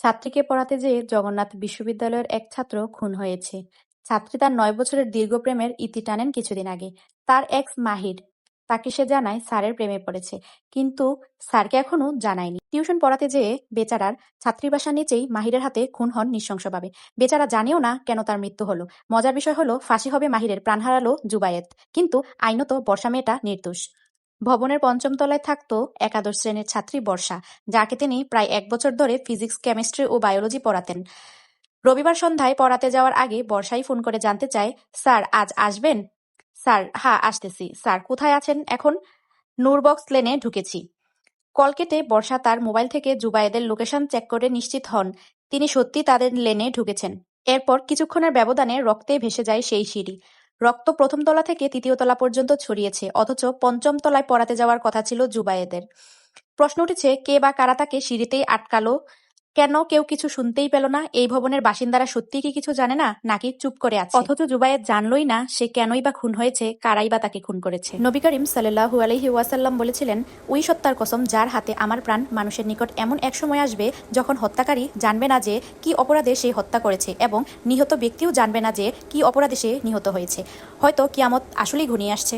ছাত্রীকে পড়াতে যেয়ে জগন্নাথ বিশ্ববিদ্যালয়ের এক ছাত্র খুন হয়েছে। ছাত্রী তার ৯ বছরের দীর্ঘ প্রেমের ইতি টানেন কিছুদিন আগে। তার এক্স মাহির তাকে সে জানায় স্যারের প্রেমে পড়েছে, কিন্তু স্যারকে এখনো জানায়নি। টিউশন পড়াতে যেয়ে বেচারার ছাত্রী বাসার নিচেই মাহিরের হাতে খুন হন নৃশংসভাবে। বেচারা জানেও না কেন তার মৃত্যু হলো। মজার বিষয় হলো ফাঁসি হবে মাহিরের, প্রাণ হারালো জুবায়েত, কিন্তু আইনত বর্ষা মেয়েটা নির্দোষ। ভবনের পঞ্চম তলায় থাকত একাদশ শ্রেণীর ছাত্রী বর্ষা, যাকে তিনি প্রায় ১ বছর ধরে ফিজিক্স, কেমিস্ট্রি ও বায়োলজি পড়াতেন। রবিবার সন্ধ্যায় পড়াতে যাওয়ার আগে বর্ষাই ফোন করে জানতে চায়, স্যার আজ আসবেন? স্যার, হ্যাঁ আসতেছি। স্যার কোথায় আছেন এখন? নূরবক্স লেনে ঢুকেছি। কল কেটে বর্ষা তার মোবাইল থেকে জুবায়েদের লোকেশন চেক করে নিশ্চিত হন তিনি সত্যি তাদের লেনে ঢুকেছেন। এরপর কিছুক্ষণের ব্যবধানে রক্তে ভেসে যায় সেই সিঁড়ি। রক্ত প্রথম তলা থেকে তৃতীয় তলা পর্যন্ত ছড়িয়েছে, অথচ পঞ্চম তলায় পড়াতে যাওয়ার কথা ছিল জুবায়েদের। প্রশ্ন উঠেছে, কে বা কারা তাকে সিঁড়িতেই আটকালো? কেন কেউ কিছু শুনতেই পেল না? এই ভবনের বাসিন্দারা সত্যিই কি কিছু জানে না, নাকি চুপ করে আছে? অথচ জুবায়েদ জানলই না সে কেনই বা খুন হয়েছে, কারাই বা তাকে খুন করেছে। নবী করিম সাল্লাল্লাহু আলাইহি ওয়াসাল্লাম বলেছিলেন, ওই সত্তার কসম যার হাতে আমার প্রাণ, মানুষের নিকট এমন এক সময় আসবে যখন হত্যাকারী জানবে না যে কি অপরাধে সে হত্যা করেছে, এবং নিহত ব্যক্তিও জানবে না যে কি অপরাধে সে নিহত হয়েছে। হয়তো কিয়ামত আসলেই ঘনিয়ে আসছে।